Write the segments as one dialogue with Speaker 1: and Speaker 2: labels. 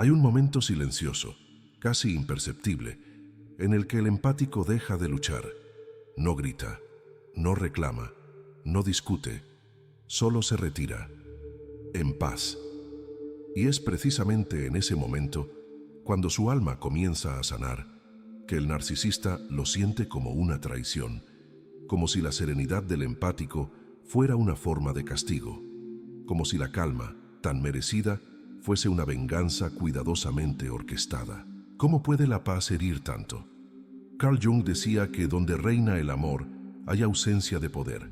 Speaker 1: Hay un momento silencioso, casi imperceptible, en el que el empático deja de luchar. No grita, no reclama, no discute, solo se retira, en paz. Y es precisamente en ese momento, cuando su alma comienza a sanar, que el narcisista lo siente como una traición, como si la serenidad del empático fuera una forma de castigo, como si la calma, tan merecida, fuese una venganza cuidadosamente orquestada. ¿Cómo puede la paz herir tanto? Carl Jung decía que donde reina el amor, hay ausencia de poder,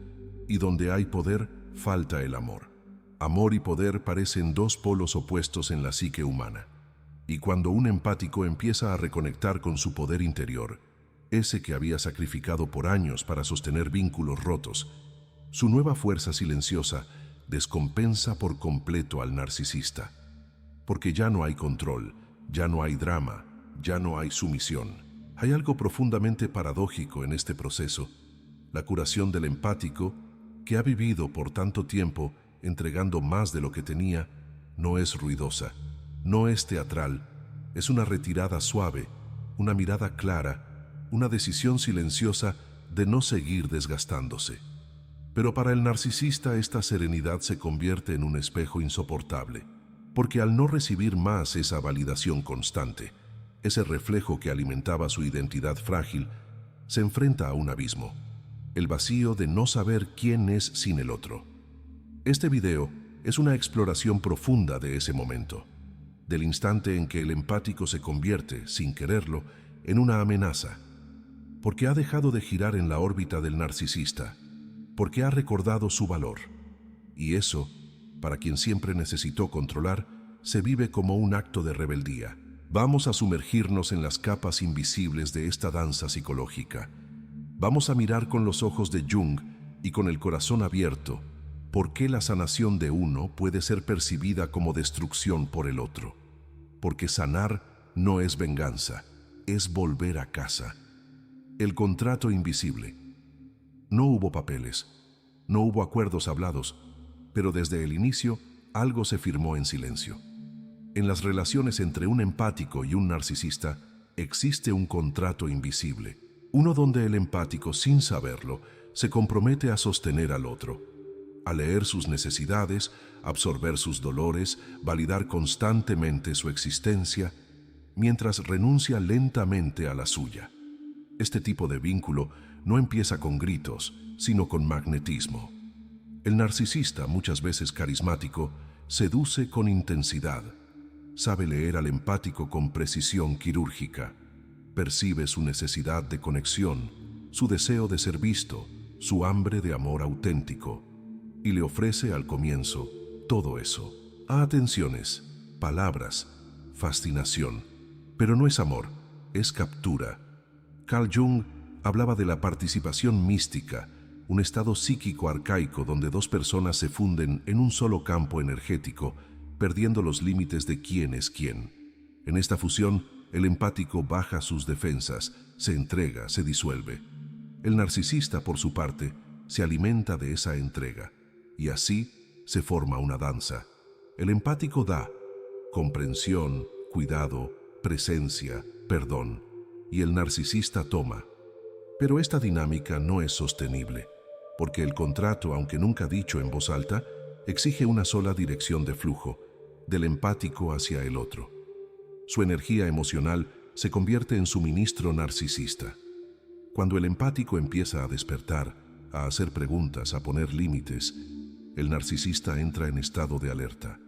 Speaker 1: y donde hay poder, falta el amor. Amor y poder parecen dos polos opuestos en la psique humana. Y cuando un empático empieza a reconectar con su poder interior, ese que había sacrificado por años para sostener vínculos rotos, su nueva fuerza silenciosa descompensa por completo al narcisista. Porque ya no hay control, ya no hay drama, ya no hay sumisión. Hay algo profundamente paradójico en este proceso. La curación del empático, que ha vivido por tanto tiempo entregando más de lo que tenía, no es ruidosa, no es teatral, es una retirada suave, una mirada clara, una decisión silenciosa de no seguir desgastándose. Pero para el narcisista esta serenidad se convierte en un espejo insoportable, porque al no recibir más esa validación constante, ese reflejo que alimentaba su identidad frágil, se enfrenta a un abismo, el vacío de no saber quién es sin el otro. Este video es una exploración profunda de ese momento, del instante en que el empático se convierte, sin quererlo, en una amenaza, porque ha dejado de girar en la órbita del narcisista, porque ha recordado su valor. Y eso, para quien siempre necesitó controlar, se vive como un acto de rebeldía. Vamos a sumergirnos en las capas invisibles de esta danza psicológica. Vamos a mirar con los ojos de Jung y con el corazón abierto por qué la sanación de uno puede ser percibida como destrucción por el otro. Porque sanar no es venganza, es volver a casa. El contrato invisible. No hubo papeles, no hubo acuerdos hablados, pero desde el inicio algo se firmó en silencio. En las relaciones entre un empático y un narcisista existe un contrato invisible, uno donde el empático, sin saberlo, se compromete a sostener al otro, a leer sus necesidades, absorber sus dolores, validar constantemente su existencia, mientras renuncia lentamente a la suya. Este tipo de vínculo no empieza con gritos, sino con magnetismo. El narcisista, muchas veces carismático, seduce con intensidad. Sabe leer al empático con precisión quirúrgica. Percibe su necesidad de conexión, su deseo de ser visto, su hambre de amor auténtico, y le ofrece al comienzo todo eso. Atenciones, palabras, fascinación. Pero no es amor, es captura. Carl Jung hablaba de la participación mística, un estado psíquico arcaico donde dos personas se funden en un solo campo energético, perdiendo los límites de quién es quién. En esta fusión, el empático baja sus defensas, se entrega, se disuelve. El narcisista, por su parte, se alimenta de esa entrega, y así se forma una danza. El empático da comprensión, cuidado, presencia, perdón, y el narcisista toma. Pero esta dinámica no es sostenible, porque el contrato, aunque nunca dicho en voz alta, exige una sola dirección de flujo, del empático hacia el otro. Su energía emocional se convierte en suministro narcisista. Cuando el empático empieza a despertar, a hacer preguntas, a poner límites, el narcisista entra en estado de alerta,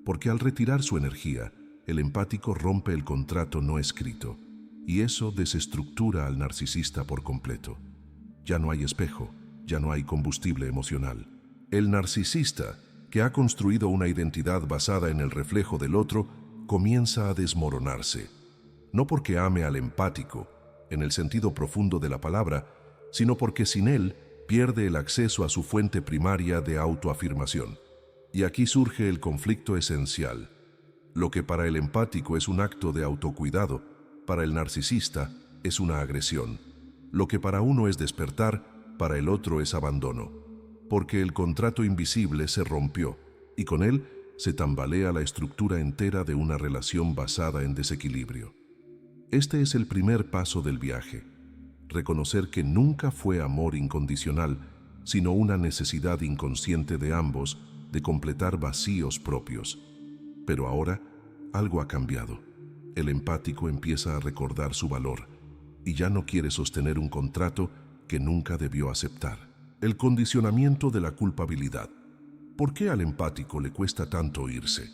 Speaker 1: porque al retirar su energía, el empático rompe el contrato no escrito, y eso desestructura al narcisista por completo. Ya no hay espejo, ya no hay combustible emocional. El narcisista, que ha construido una identidad basada en el reflejo del otro, comienza a desmoronarse. No porque ame al empático, en el sentido profundo de la palabra, sino porque sin él pierde el acceso a su fuente primaria de autoafirmación. Y aquí surge el conflicto esencial. Lo que para el empático es un acto de autocuidado, para el narcisista es una agresión. Lo que para uno es despertar, para el otro es abandono. Porque el contrato invisible se rompió, y con él se tambalea la estructura entera de una relación basada en desequilibrio. Este es el primer paso del viaje: reconocer que nunca fue amor incondicional, sino una necesidad inconsciente de ambos de completar vacíos propios. Pero ahora, algo ha cambiado. El empático empieza a recordar su valor y ya no quiere sostener un contrato que nunca debió aceptar. El condicionamiento de la culpabilidad. ¿Por qué al empático le cuesta tanto irse?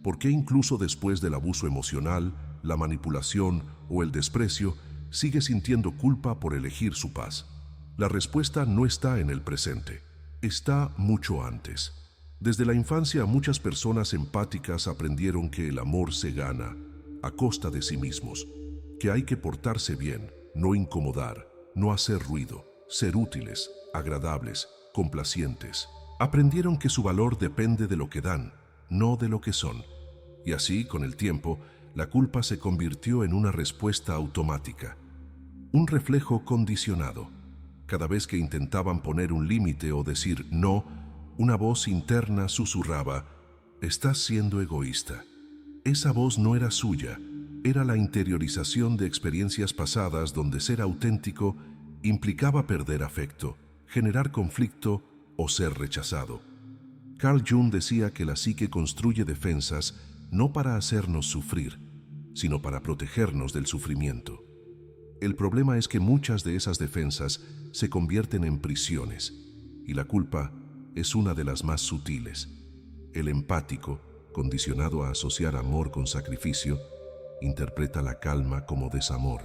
Speaker 1: ¿Por qué incluso después del abuso emocional, la manipulación o el desprecio, sigue sintiendo culpa por elegir su paz? La respuesta no está en el presente, está mucho antes. Desde la infancia, muchas personas empáticas aprendieron que el amor se gana a costa de sí mismos, que hay que portarse bien, no incomodar, no hacer ruido, ser útiles, agradables, complacientes. Aprendieron que su valor depende de lo que dan, no de lo que son. Y así, con el tiempo, la culpa se convirtió en una respuesta automática, un reflejo condicionado. Cada vez que intentaban poner un límite o decir no, una voz interna susurraba: «Estás siendo egoísta». Esa voz no era suya, era la interiorización de experiencias pasadas donde ser auténtico implicaba perder afecto, generar conflicto o ser rechazado. Carl Jung decía que la psique construye defensas no para hacernos sufrir, sino para protegernos del sufrimiento. El problema es que muchas de esas defensas se convierten en prisiones, y la culpa es una de las más sutiles. El empático, condicionado a asociar amor con sacrificio, interpreta la calma como desamor,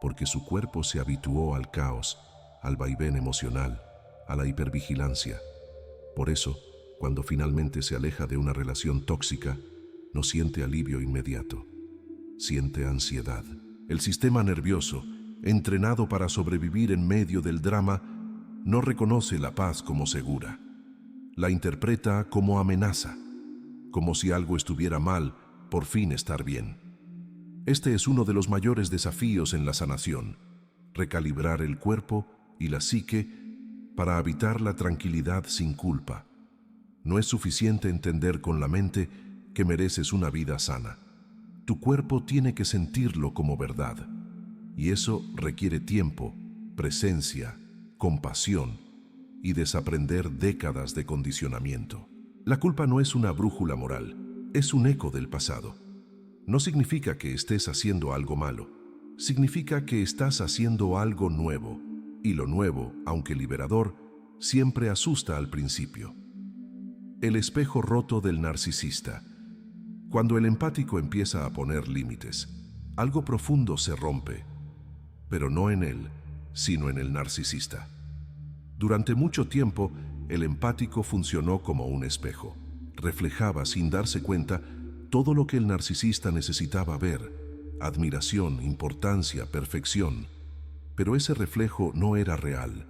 Speaker 1: porque su cuerpo se habituó al caos, al vaivén emocional, a la hipervigilancia. Por eso, cuando finalmente se aleja de una relación tóxica, no siente alivio inmediato, siente ansiedad. El sistema nervioso, entrenado para sobrevivir en medio del drama, no reconoce la paz como segura. La interpreta como amenaza, como si algo estuviera mal, por fin estar bien. Este es uno de los mayores desafíos en la sanación: recalibrar el cuerpo y la psique para habitar la tranquilidad sin culpa. No es suficiente entender con la mente que mereces una vida sana. Tu cuerpo tiene que sentirlo como verdad, y eso requiere tiempo, presencia, compasión y desaprender décadas de condicionamiento. La culpa no es una brújula moral, es un eco del pasado. No significa que estés haciendo algo malo, significa que estás haciendo algo nuevo, y lo nuevo, aunque liberador, siempre asusta al principio. El espejo roto del narcisista. Cuando el empático empieza a poner límites, algo profundo se rompe, pero no en él, sino en el narcisista. Durante mucho tiempo, el empático funcionó como un espejo. Reflejaba sin darse cuenta todo lo que el narcisista necesitaba ver: admiración, importancia, perfección. Pero ese reflejo no era real.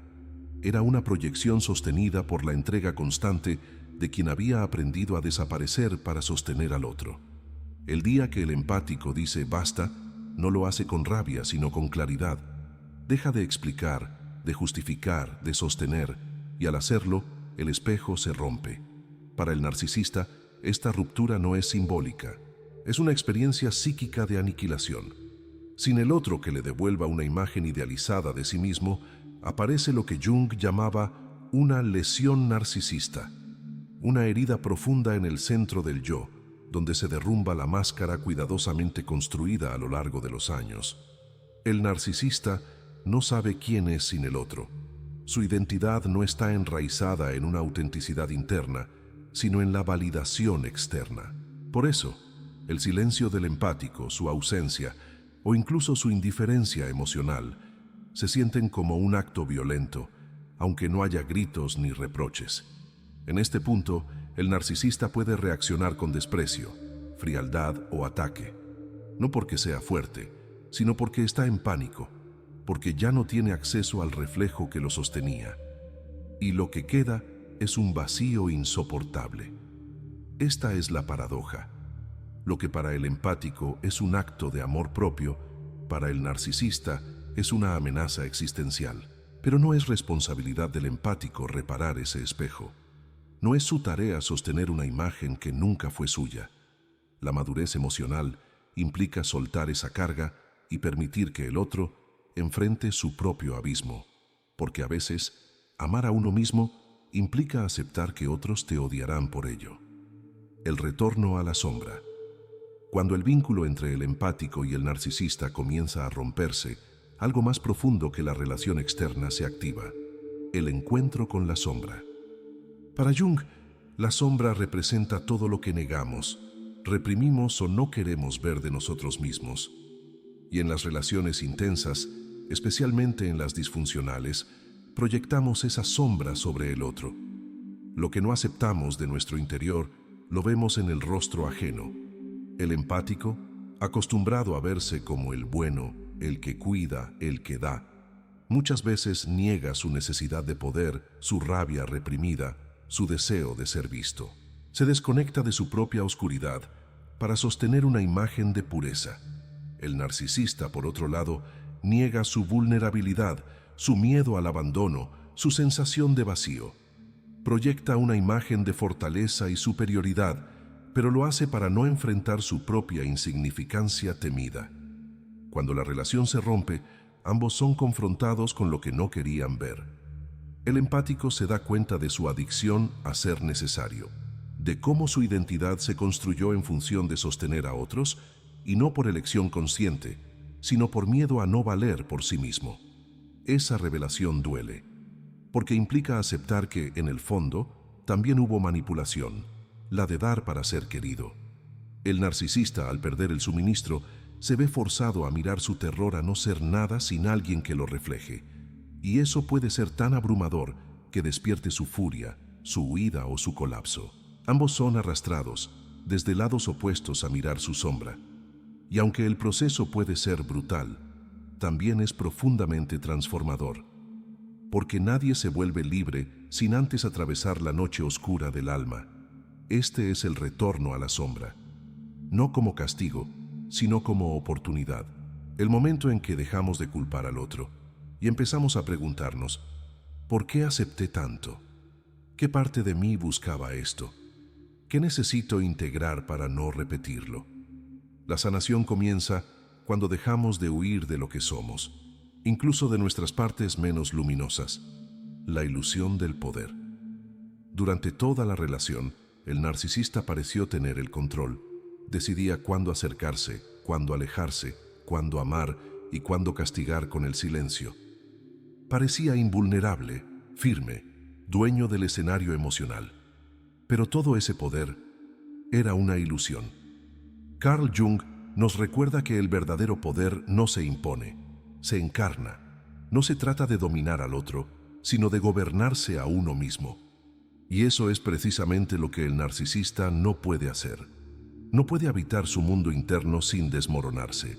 Speaker 1: Era una proyección sostenida por la entrega constante de quien había aprendido a desaparecer para sostener al otro. El día que el empático dice basta, no lo hace con rabia, sino con claridad. Deja de explicar, de justificar, de sostener, y al hacerlo, el espejo se rompe. Para el narcisista, esta ruptura no es simbólica, es una experiencia psíquica de aniquilación. Sin el otro que le devuelva una imagen idealizada de sí mismo, aparece lo que Jung llamaba una lesión narcisista, una herida profunda en el centro del yo, donde se derrumba la máscara cuidadosamente construida a lo largo de los años. El narcisista no sabe quién es sin el otro. Su identidad no está enraizada en una autenticidad interna, sino en la validación externa. Por eso, el silencio del empático, su ausencia o incluso su indiferencia emocional se sienten como un acto violento, aunque no haya gritos ni reproches. En este punto, el narcisista puede reaccionar con desprecio, frialdad o ataque, no porque sea fuerte, sino porque está en pánico, porque ya no tiene acceso al reflejo que lo sostenía, y lo que queda es un vacío insoportable. Esta es la paradoja. Lo que para el empático es un acto de amor propio, para el narcisista es una amenaza existencial. Pero no es responsabilidad del empático reparar ese espejo. No es su tarea sostener una imagen que nunca fue suya. La madurez emocional implica soltar esa carga y permitir que el otro enfrente su propio abismo, porque a veces amar a uno mismo implica aceptar que otros te odiarán por ello. El retorno a la sombra. Cuando el vínculo entre el empático y el narcisista comienza a romperse, algo más profundo que la relación externa se activa: el encuentro con la sombra. Para Jung, la sombra representa todo lo que negamos, reprimimos o no queremos ver de nosotros mismos. Y en las relaciones intensas, especialmente en las disfuncionales, proyectamos esa sombra sobre el otro. Lo que no aceptamos de nuestro interior, lo vemos en el rostro ajeno. El empático, acostumbrado a verse como el bueno, el que cuida, el que da, muchas veces niega su necesidad de poder, su rabia reprimida, su deseo de ser visto. Se desconecta de su propia oscuridad para sostener una imagen de pureza. El narcisista, por otro lado, niega su vulnerabilidad, su miedo al abandono, su sensación de vacío. Proyecta una imagen de fortaleza y superioridad, pero lo hace para no enfrentar su propia insignificancia temida. Cuando la relación se rompe, ambos son confrontados con lo que no querían ver. El empático se da cuenta de su adicción a ser necesario, de cómo su identidad se construyó en función de sostener a otros, y no por elección consciente, sino por miedo a no valer por sí mismo. Esa revelación duele, porque implica aceptar que, en el fondo, también hubo manipulación, la de dar para ser querido. El narcisista, al perder el suministro, se ve forzado a mirar su terror a no ser nada sin alguien que lo refleje, y eso puede ser tan abrumador que despierte su furia, su huida o su colapso. Ambos son arrastrados, desde lados opuestos, a mirar su sombra. Y aunque el proceso puede ser brutal, también es profundamente transformador, porque nadie se vuelve libre sin antes atravesar la noche oscura del alma. Este es el retorno a la sombra, no como castigo, sino como oportunidad, el momento en que dejamos de culpar al otro y empezamos a preguntarnos: ¿por qué acepté tanto? ¿Qué parte de mí buscaba esto? ¿Qué necesito integrar para no repetirlo? La sanación comienza cuando dejamos de huir de lo que somos, incluso de nuestras partes menos luminosas, la ilusión del poder. Durante toda la relación, el narcisista pareció tener el control. Decidía cuándo acercarse, cuándo alejarse, cuándo amar y cuándo castigar con el silencio. Parecía invulnerable, firme, dueño del escenario emocional. Pero todo ese poder era una ilusión. Carl Jung nos recuerda que el verdadero poder no se impone, se encarna. No se trata de dominar al otro, sino de gobernarse a uno mismo. Y eso es precisamente lo que el narcisista no puede hacer. No puede habitar su mundo interno sin desmoronarse.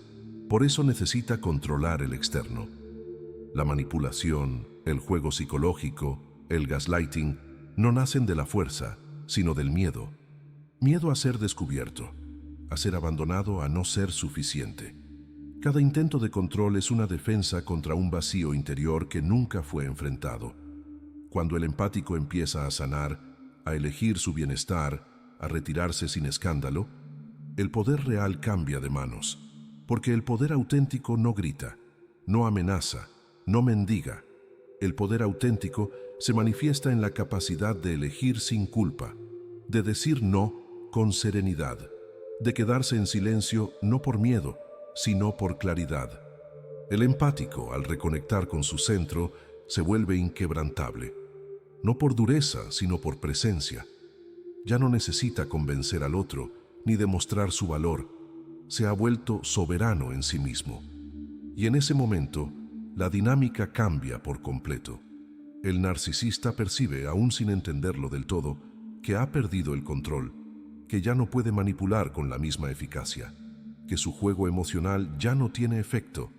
Speaker 1: Por eso necesita controlar el externo. La manipulación, el juego psicológico, el gaslighting, no nacen de la fuerza, sino del miedo. Miedo a ser descubierto, a ser abandonado, a no ser suficiente. Cada intento de control es una defensa contra un vacío interior que nunca fue enfrentado. Cuando el empático empieza a sanar, a elegir su bienestar, a retirarse sin escándalo, el poder real cambia de manos, porque el poder auténtico no grita, no amenaza, no mendiga. El poder auténtico se manifiesta en la capacidad de elegir sin culpa, de decir no con serenidad, de quedarse en silencio no por miedo, sino por claridad. El empático, al reconectar con su centro, se vuelve inquebrantable, no por dureza, sino por presencia. Ya no necesita convencer al otro, ni demostrar su valor. Se ha vuelto soberano en sí mismo. Y en ese momento, la dinámica cambia por completo. El narcisista percibe, aún sin entenderlo del todo, que ha perdido el control, que ya no puede manipular con la misma eficacia, que su juego emocional ya no tiene efecto,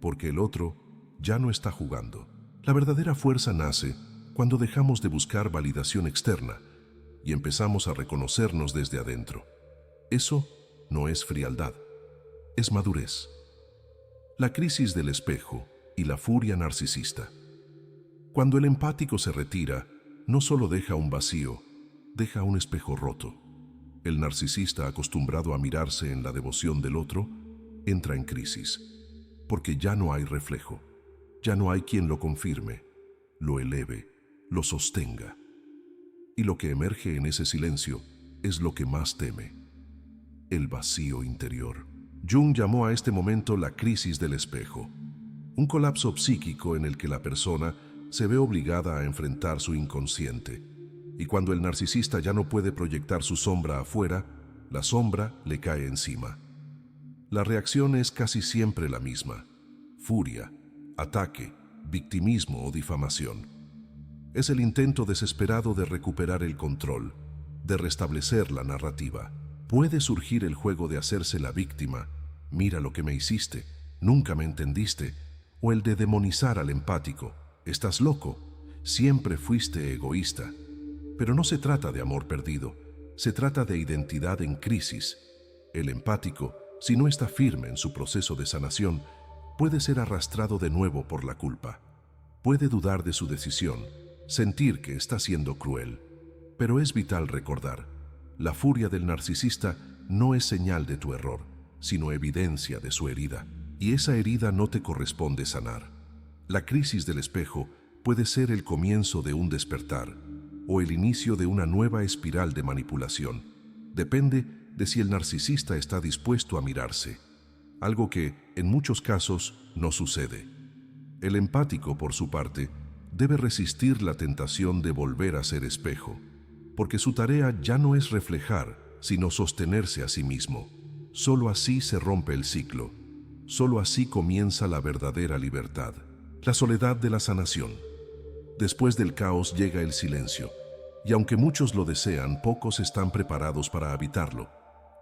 Speaker 1: porque el otro ya no está jugando. La verdadera fuerza nace cuando dejamos de buscar validación externa y empezamos a reconocernos desde adentro. Eso no es frialdad, es madurez. La crisis del espejo y la furia narcisista. Cuando el empático se retira, no solo deja un vacío, deja un espejo roto. El narcisista, acostumbrado a mirarse en la devoción del otro, entra en crisis, porque ya no hay reflejo, ya no hay quien lo confirme, lo eleve, lo sostenga. Y lo que emerge en ese silencio es lo que más teme: el vacío interior. Jung llamó a este momento la crisis del espejo, un colapso psíquico en el que la persona se ve obligada a enfrentar su inconsciente. Y cuando el narcisista ya no puede proyectar su sombra afuera, la sombra le cae encima. La reacción es casi siempre la misma: furia, ataque, victimismo o difamación. Es el intento desesperado de recuperar el control, de restablecer la narrativa. Puede surgir el juego de hacerse la víctima: mira lo que me hiciste, nunca me entendiste, o el de demonizar al empático: estás loco, siempre fuiste egoísta. Pero no se trata de amor perdido, se trata de identidad en crisis. El empático, si no está firme en su proceso de sanación, puede ser arrastrado de nuevo por la culpa. Puede dudar de su decisión, sentir que está siendo cruel. Pero es vital recordar: la furia del narcisista no es señal de tu error, sino evidencia de su herida, y esa herida no te corresponde sanar. La crisis del espejo puede ser el comienzo de un despertar o el inicio de una nueva espiral de manipulación. Depende de si el narcisista está dispuesto a mirarse, algo que, en muchos casos, no sucede. El empático, por su parte, debe resistir la tentación de volver a ser espejo, porque su tarea ya no es reflejar, sino sostenerse a sí mismo. Solo así se rompe el ciclo, solo así comienza la verdadera libertad. La soledad de la sanación. Después del caos llega el silencio, y aunque muchos lo desean, pocos están preparados para habitarlo.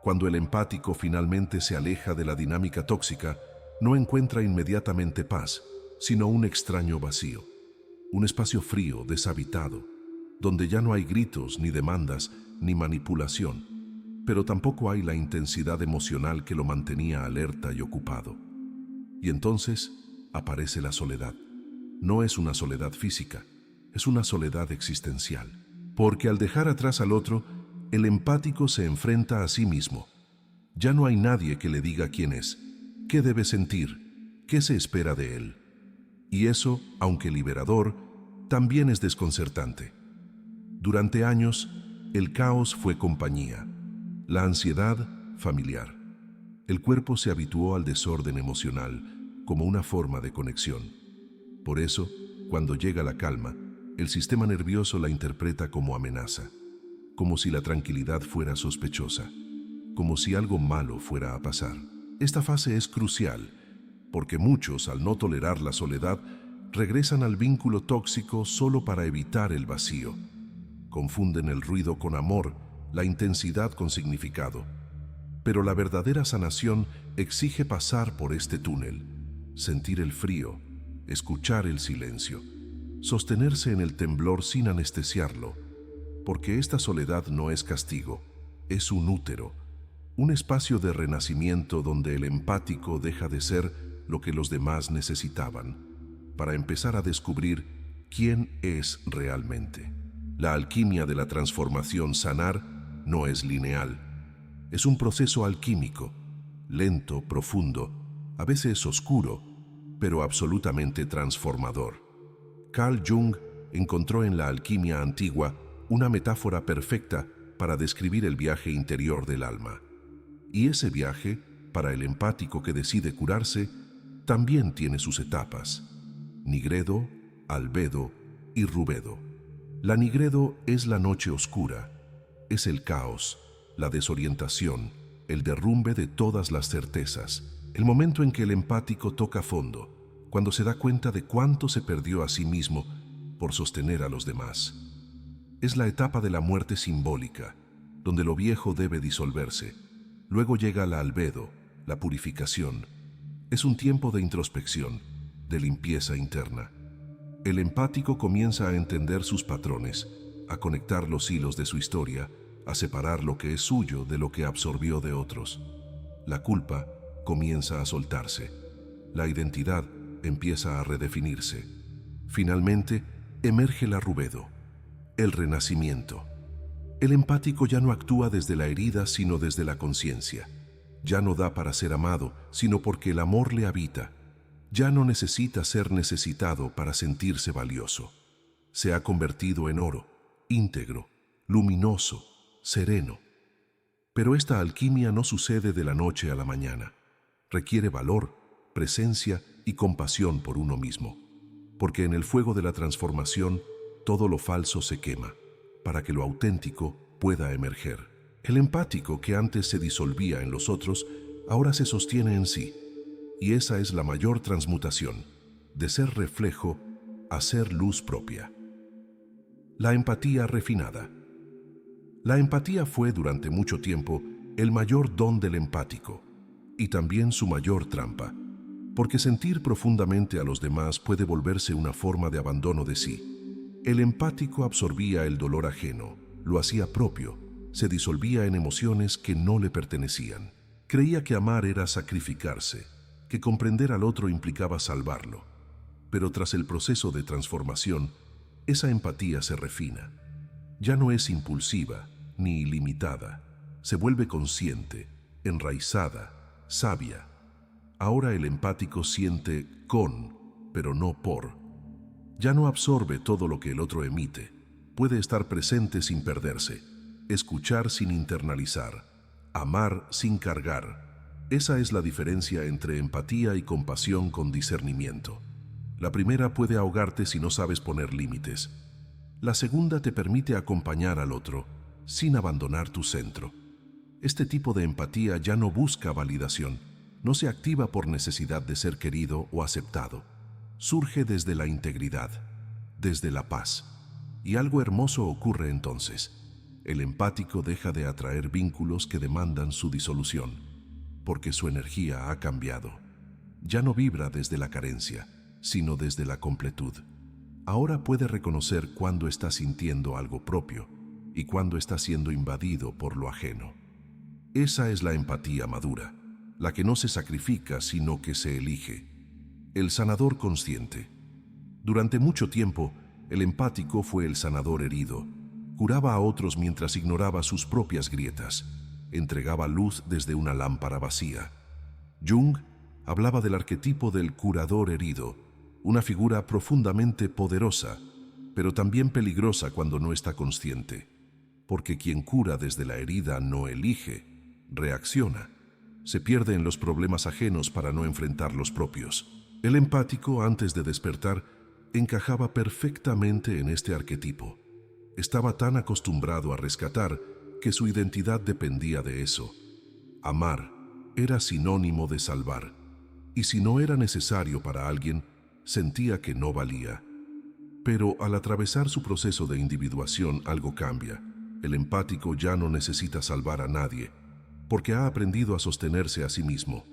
Speaker 1: Cuando el empático finalmente se aleja de la dinámica tóxica, no encuentra inmediatamente paz, sino un extraño vacío, un espacio frío, deshabitado, donde ya no hay gritos, ni demandas, ni manipulación, pero tampoco hay la intensidad emocional que lo mantenía alerta y ocupado. Y entonces aparece la soledad. No es una soledad física, es una soledad existencial, porque al dejar atrás al otro, el empático se enfrenta a sí mismo. Ya no hay nadie que le diga quién es, qué debe sentir, qué se espera de él. Y eso, aunque liberador, también es desconcertante. Durante años, el caos fue compañía, la ansiedad familiar. El cuerpo se habituó al desorden emocional como una forma de conexión. Por eso, cuando llega la calma, el sistema nervioso la interpreta como amenaza, como si la tranquilidad fuera sospechosa, como si algo malo fuera a pasar. Esta fase es crucial, porque muchos, al no tolerar la soledad, regresan al vínculo tóxico solo para evitar el vacío. Confunden el ruido con amor, la intensidad con significado. Pero la verdadera sanación exige pasar por este túnel, sentir el frío, escuchar el silencio, sostenerse en el temblor sin anestesiarlo, porque esta soledad no es castigo, es un útero, un espacio de renacimiento donde el empático deja de ser lo que los demás necesitaban, para empezar a descubrir quién es realmente. La alquimia de la transformación, sanar, no es lineal, es un proceso alquímico, lento, profundo, a veces oscuro, pero absolutamente transformador. Carl Jung encontró en la alquimia antigua una metáfora perfecta para describir el viaje interior del alma. Y ese viaje, para el empático que decide curarse, también tiene sus etapas: nigredo, albedo y rubedo. La nigredo es la noche oscura, es el caos, la desorientación, el derrumbe de todas las certezas, el momento en que el empático toca fondo, cuando se da cuenta de cuánto se perdió a sí mismo por sostener a los demás. Es la etapa de la muerte simbólica, donde lo viejo debe disolverse. Luego llega la albedo, la purificación. Es un tiempo de introspección, de limpieza interna. El empático comienza a entender sus patrones, a conectar los hilos de su historia, a separar lo que es suyo de lo que absorbió de otros. La culpa comienza a soltarse. La identidad empieza a redefinirse. Finalmente, emerge la rubedo, el renacimiento. El empático ya no actúa desde la herida, sino desde la conciencia. Ya no da para ser amado, sino porque el amor le habita. Ya no necesita ser necesitado para sentirse valioso. Se ha convertido en oro, íntegro, luminoso, sereno. Pero esta alquimia no sucede de la noche a la mañana. Requiere valor, presencia y compasión por uno mismo. Porque en el fuego de la transformación, todo lo falso se quema, para que lo auténtico pueda emerger. El empático que antes se disolvía en los otros, ahora se sostiene en sí. Y esa es la mayor transmutación, de ser reflejo a ser luz propia. La empatía refinada. La empatía fue durante mucho tiempo el mayor don del empático y también su mayor trampa, porque sentir profundamente a los demás puede volverse una forma de abandono de sí. El empático absorbía el dolor ajeno, lo hacía propio, se disolvía en emociones que no le pertenecían. Creía que amar era sacrificarse, que comprender al otro implicaba salvarlo. Pero tras el proceso de transformación, esa empatía se refina. Ya no es impulsiva ni ilimitada, se vuelve consciente, enraizada, sabia. Ahora el empático siente con, pero no por. Ya no absorbe todo lo que el otro emite. Puede estar presente sin perderse, escuchar sin internalizar, amar sin cargar. Esa es la diferencia entre empatía y compasión con discernimiento. La primera puede ahogarte si no sabes poner límites. La segunda te permite acompañar al otro sin abandonar tu centro. Este tipo de empatía ya no busca validación, no se activa por necesidad de ser querido o aceptado. Surge desde la integridad, desde la paz. Y algo hermoso ocurre entonces. El empático deja de atraer vínculos que demandan su disolución, porque su energía ha cambiado. Ya no vibra desde la carencia, sino desde la completud. Ahora puede reconocer cuándo está sintiendo algo propio y cuándo está siendo invadido por lo ajeno. Esa es la empatía madura, la que no se sacrifica, sino que se elige. El sanador consciente. Durante mucho tiempo, el empático fue el sanador herido. Curaba a otros mientras ignoraba sus propias grietas. Entregaba luz desde una lámpara vacía. Jung hablaba del arquetipo del curador herido, una figura profundamente poderosa, pero también peligrosa cuando no está consciente. Porque quien cura desde la herida no elige, reacciona. Se pierde en los problemas ajenos para no enfrentar los propios. El empático, antes de despertar, encajaba perfectamente en este arquetipo. Estaba tan acostumbrado a rescatar que su identidad dependía de eso. Amar era sinónimo de salvar, y si no era necesario para alguien, sentía que no valía. Pero al atravesar su proceso de individuación, algo cambia. El empático ya no necesita salvar a nadie, porque ha aprendido a sostenerse a sí mismo.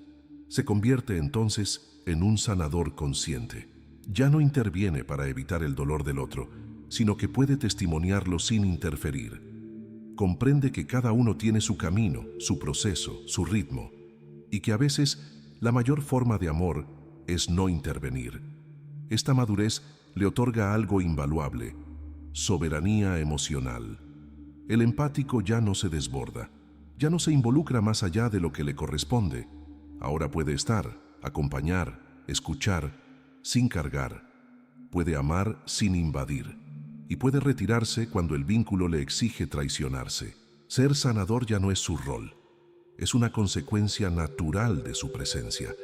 Speaker 1: Se convierte entonces en un sanador consciente. Ya no interviene para evitar el dolor del otro, sino que puede testimoniarlo sin interferir. Comprende que cada uno tiene su camino, su proceso, su ritmo, y que a veces la mayor forma de amor es no intervenir. Esta madurez le otorga algo invaluable: soberanía emocional. El empático ya no se desborda, ya no se involucra más allá de lo que le corresponde. Ahora puede estar, acompañar, escuchar, sin cargar. Puede amar sin invadir. Y puede retirarse cuando el vínculo le exige traicionarse. Ser sanador ya no es su rol. Es una consecuencia natural de su presencia.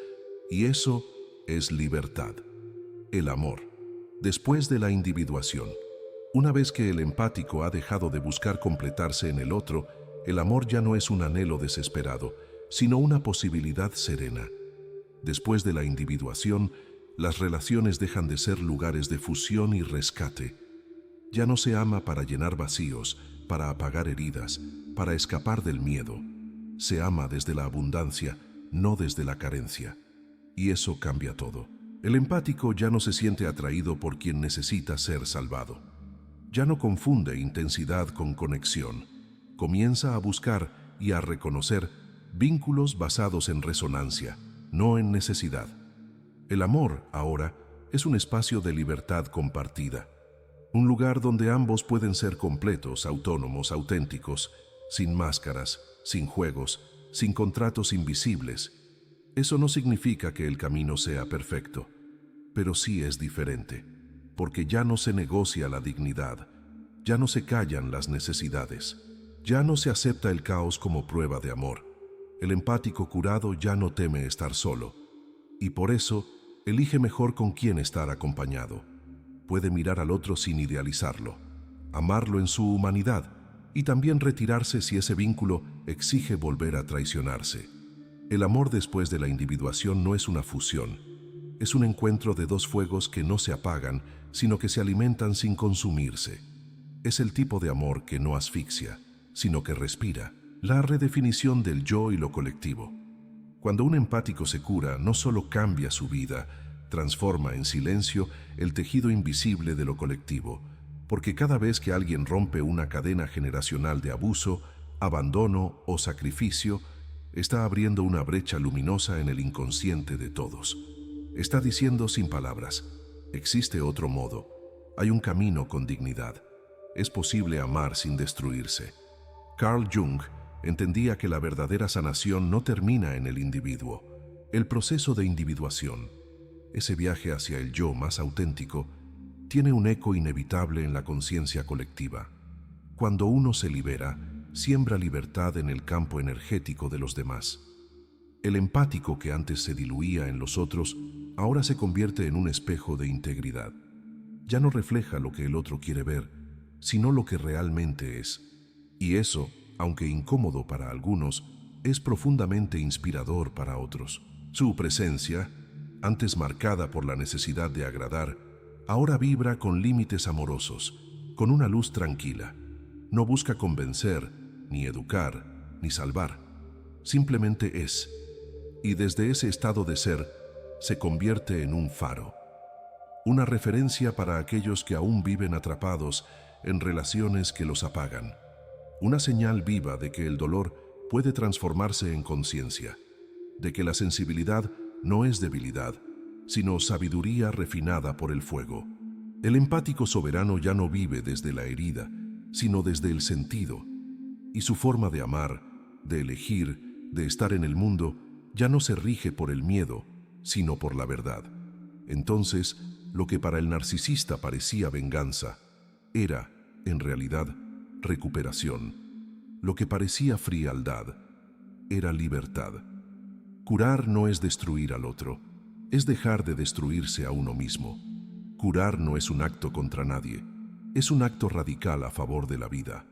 Speaker 1: Y eso es libertad. El amor. Después de la individuación. Una vez que el empático ha dejado de buscar completarse en el otro, el amor ya no es un anhelo desesperado, sino una posibilidad serena. Después de la individuación, las relaciones dejan de ser lugares de fusión y rescate. Ya no se ama para llenar vacíos, para apagar heridas, para escapar del miedo. Se ama desde la abundancia, no desde la carencia. Y eso cambia todo. El empático ya no se siente atraído por quien necesita ser salvado. Ya no confunde intensidad con conexión. Comienza a buscar y a reconocer vínculos basados en resonancia, no en necesidad. El amor, ahora, es un espacio de libertad compartida, Un lugar donde ambos pueden ser completos, autónomos, auténticos, sin máscaras, sin juegos, sin contratos invisibles. Eso no significa que el camino sea perfecto, pero sí es diferente, porque ya no se negocia la dignidad, ya no se callan las necesidades, ya no se acepta el caos como prueba de amor. El empático curado ya no teme estar solo, y por eso elige mejor con quién estar acompañado. Puede mirar al otro sin idealizarlo, amarlo en su humanidad y también retirarse si ese vínculo exige volver a traicionarse. El amor después de la individuación no es una fusión, es un encuentro de dos fuegos que no se apagan, sino que se alimentan sin consumirse. Es el tipo de amor que no asfixia, sino que respira, la redefinición del yo y lo colectivo. Cuando un empático se cura, no solo cambia su vida, transforma en silencio el tejido invisible de lo colectivo, porque cada vez que alguien rompe una cadena generacional de abuso, abandono o sacrificio, está abriendo una brecha luminosa en el inconsciente de todos. Está diciendo sin palabras, existe otro modo, hay un camino con dignidad, es posible amar sin destruirse. Carl Jung entendía que la verdadera sanación no termina en el individuo. El proceso de individuación, ese viaje hacia el yo más auténtico, tiene un eco inevitable en la conciencia colectiva. Cuando uno se libera, siembra libertad en el campo energético de los demás. El empático que antes se diluía en los otros, ahora se convierte en un espejo de integridad. Ya no refleja lo que el otro quiere ver, sino lo que realmente es. Y eso, aunque incómodo para algunos, es profundamente inspirador para otros. Su presencia, antes marcada por la necesidad de agradar, ahora vibra con límites amorosos, con una luz tranquila. No busca convencer, ni educar, ni salvar. Simplemente es. Y desde ese estado de ser, se convierte en un faro. Una referencia para aquellos que aún viven atrapados en relaciones que los apagan. Una señal viva de que el dolor puede transformarse en conciencia, de que la sensibilidad no es debilidad, sino sabiduría refinada por el fuego. El empático soberano ya no vive desde la herida, sino desde el sentido, y su forma de amar, de elegir, de estar en el mundo, ya no se rige por el miedo, sino por la verdad. Entonces, lo que para el narcisista parecía venganza, era, en realidad, recuperación. Lo que parecía frialdad, era libertad. Curar no es destruir al otro, es dejar de destruirse a uno mismo. Curar no es un acto contra nadie, es un acto radical a favor de la vida.